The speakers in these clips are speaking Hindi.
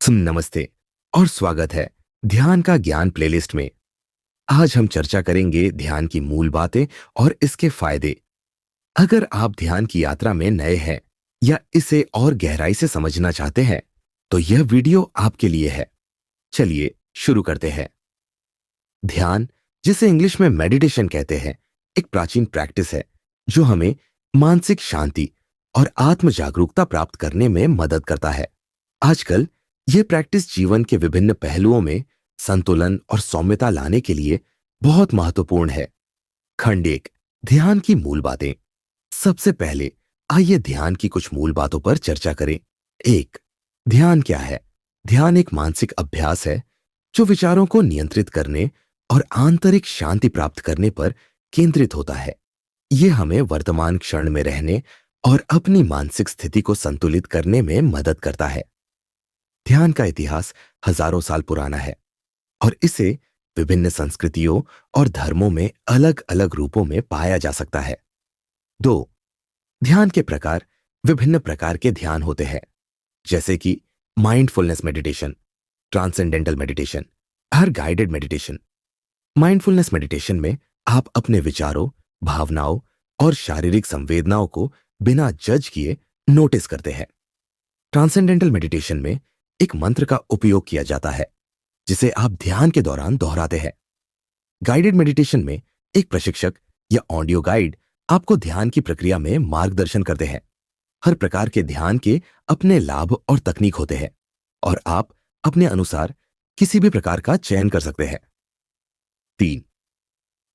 नमस्ते और स्वागत है ध्यान का ज्ञान प्लेलिस्ट में। आज हम चर्चा करेंगे ध्यान की मूल बातें और इसके फायदे। अगर आप ध्यान की यात्रा में नए हैं या इसे और गहराई से समझना चाहते हैं, तो यह वीडियो आपके लिए है। चलिए शुरू करते हैं। ध्यान, जिसे इंग्लिश में मेडिटेशन कहते हैं, एक प्राचीन प्रैक्टिस है जो हमें मानसिक शांति और आत्म जागरूकता प्राप्त करने में मदद करता है। आजकल यह प्रैक्टिस जीवन के विभिन्न पहलुओं में संतुलन और सौम्यता लाने के लिए बहुत महत्वपूर्ण है। खंड एक, ध्यान की मूल बातें। सबसे पहले आइए ध्यान की कुछ मूल बातों पर चर्चा करें। एक, ध्यान क्या है? ध्यान एक मानसिक अभ्यास है जो विचारों को नियंत्रित करने और आंतरिक शांति प्राप्त करने पर केंद्रित होता है। यह हमें वर्तमान क्षण में रहने और अपनी मानसिक स्थिति को संतुलित करने में मदद करता है। ध्यान का इतिहास हजारों साल पुराना है और इसे विभिन्न संस्कृतियों और धर्मों में अलग अलग रूपों में पाया जा सकता है। दो, ध्यान के प्रकार। विभिन्न प्रकार के ध्यान होते हैं, जैसे कि माइंडफुलनेस मेडिटेशन, ट्रांसेंडेंटल मेडिटेशन और गाइडेड मेडिटेशन। माइंडफुलनेस मेडिटेशन में आप अपने विचारों, भावनाओं और शारीरिक संवेदनाओं को बिना जज किए नोटिस करते हैं। ट्रांसेंडेंटल मेडिटेशन में एक मंत्र का उपयोग किया जाता है जिसे आप ध्यान के दौरान दोहराते हैं। गाइडेड मेडिटेशन में एक प्रशिक्षक या ऑडियो गाइड आपको ध्यान की प्रक्रिया में मार्गदर्शन करते हैं। हर प्रकार के ध्यान के अपने लाभ और तकनीक होते हैं और आप अपने अनुसार किसी भी प्रकार का चयन कर सकते हैं। तीन,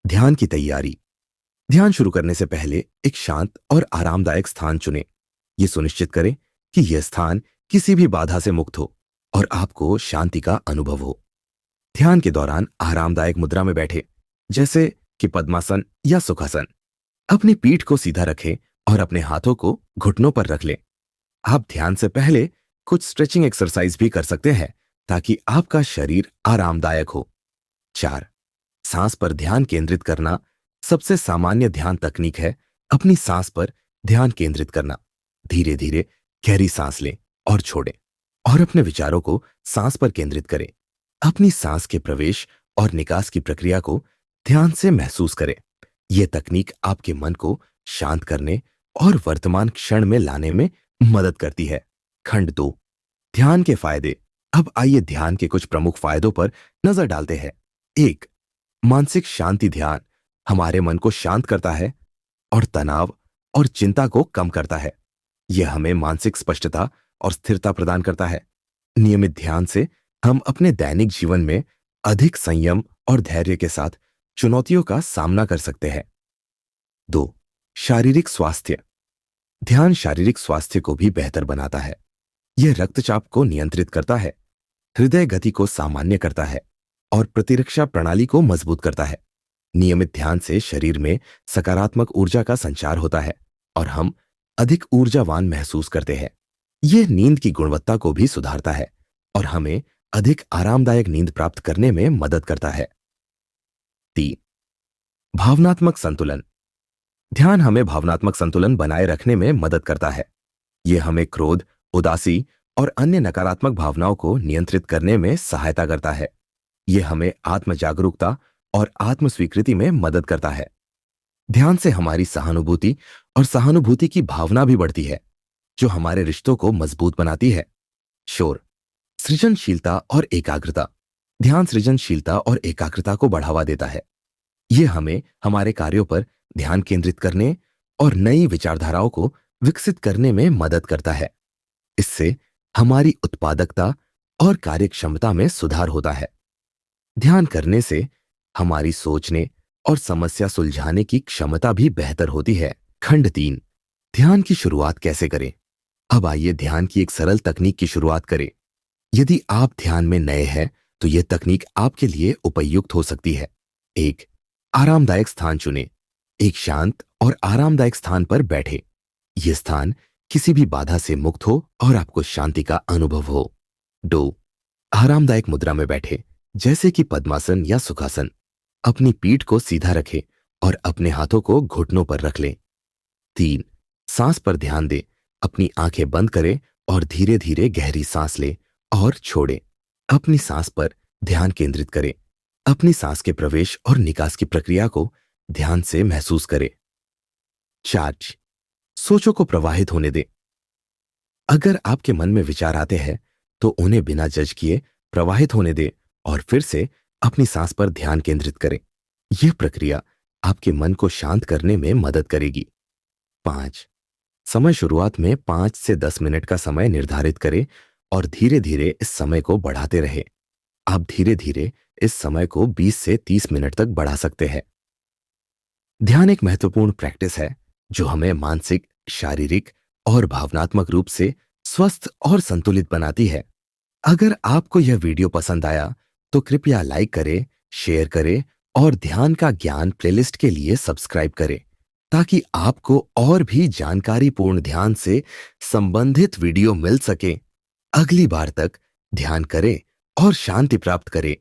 ध्यान की तैयारी। ध्यान शुरू करने से पहले एक शांत और आरामदायक स्थान चुनें। यह सुनिश्चित करें कि यह स्थान किसी भी बाधा से मुक्त हो और आपको शांति का अनुभव हो। ध्यान के दौरान आरामदायक मुद्रा में बैठे, जैसे कि पद्मासन या सुखासन। अपनी पीठ को सीधा रखें और अपने हाथों को घुटनों पर रख लें। आप ध्यान से पहले कुछ स्ट्रेचिंग एक्सरसाइज भी कर सकते हैं ताकि आपका शरीर आरामदायक हो। चार, सांस पर ध्यान केंद्रित करना। सबसे सामान्य ध्यान तकनीक है अपनी सांस पर ध्यान केंद्रित करना। धीरे धीरे गहरी सांस लें और छोड़ें और अपने विचारों को सांस पर केंद्रित करें। अपनी सांस के प्रवेश और निकास की प्रक्रिया को ध्यान से महसूस करें। यह तकनीक आपके मन को शांत करने और वर्तमान क्षण में लाने में मदद करती है। खंड दो, ध्यान के फायदे। अब आइए ध्यान के कुछ प्रमुख फायदों पर नजर डालते हैं। एक, मानसिक शांति। ध्यान हमारे मन को शांत करता है और तनाव और चिंता को कम करता है। यह हमें मानसिक स्पष्टता और स्थिरता प्रदान करता है। नियमित ध्यान से हम अपने दैनिक जीवन में अधिक संयम और धैर्य के साथ चुनौतियों का सामना कर सकते हैं। दो, शारीरिक स्वास्थ्य। ध्यान शारीरिक स्वास्थ्य को भी बेहतर बनाता है। यह रक्तचाप को नियंत्रित करता है, हृदय गति को सामान्य करता है और प्रतिरक्षा प्रणाली को मजबूत करता है। नियमित ध्यान से शरीर में सकारात्मक ऊर्जा का संचार होता है और हम अधिक ऊर्जावान महसूस करते हैं। यह नींद की गुणवत्ता को भी सुधारता है और हमें अधिक आरामदायक नींद प्राप्त करने में मदद करता है। तीन, भावनात्मक संतुलन। ध्यान हमें भावनात्मक संतुलन बनाए रखने में मदद करता है। यह हमें क्रोध, उदासी और अन्य नकारात्मक भावनाओं को नियंत्रित करने में सहायता करता है। यह हमें आत्म जागरूकता और आत्म स्वीकृति में मदद करता है। ध्यान से हमारी सहानुभूति और सहानुभूति की भावना भी बढ़ती है, जो हमारे रिश्तों को मजबूत बनाती है। शोर, सृजनशीलता और एकाग्रता। ध्यान सृजनशीलता और एकाग्रता को बढ़ावा देता है। यह हमें हमारे कार्यों पर ध्यान केंद्रित करने और नई विचारधाराओं को विकसित करने में मदद करता है। इससे हमारी उत्पादकता और कार्यक्षमता में सुधार होता है। ध्यान करने से हमारी सोचने और समस्या सुलझाने की क्षमता भी बेहतर होती है। खंड तीन, ध्यान की शुरुआत कैसे करें। अब आइए ध्यान की एक सरल तकनीक की शुरुआत करें। यदि आप ध्यान में नए हैं तो यह तकनीक आपके लिए उपयुक्त हो सकती है। एक, आरामदायक स्थान चुनें। एक शांत और आरामदायक स्थान पर बैठे। यह स्थान किसी भी बाधा से मुक्त हो और आपको शांति का अनुभव हो। दो, आरामदायक मुद्रा में बैठे, जैसे कि पद्मासन या सुखासन। अपनी पीठ को सीधा रखें और अपने हाथों को घुटनों पर रख लें। तीन, सांस पर ध्यान दें। अपनी आंखें बंद करें और धीरे धीरे गहरी सांस लें और छोड़ें। अपनी सांस पर ध्यान केंद्रित करें। अपनी सांस के प्रवेश और निकास की प्रक्रिया को ध्यान से महसूस करें। 4, सोचों को प्रवाहित होने दें। अगर आपके मन में विचार आते हैं तो उन्हें बिना जज किए प्रवाहित होने दें और फिर से अपनी सांस पर ध्यान केंद्रित करें। यह प्रक्रिया आपके मन को शांत करने में मदद करेगी। 5, समय शुरुआत में 5 से 10 मिनट का समय निर्धारित करें और धीरे धीरे इस समय को बढ़ाते रहें। आप धीरे धीरे इस समय को 20 से 30 मिनट तक बढ़ा सकते हैं। ध्यान एक महत्वपूर्ण प्रैक्टिस है जो हमें मानसिक, शारीरिक और भावनात्मक रूप से स्वस्थ और संतुलित बनाती है। अगर आपको यह वीडियो पसंद आया तो कृपया लाइक करें, शेयर करें और ध्यान का ज्ञान प्लेलिस्ट के लिए सब्सक्राइब करें ताकि आपको और भी जानकारीपूर्ण ध्यान से संबंधित वीडियो मिल सके। अगली बार तक ध्यान करें और शांति प्राप्त करें।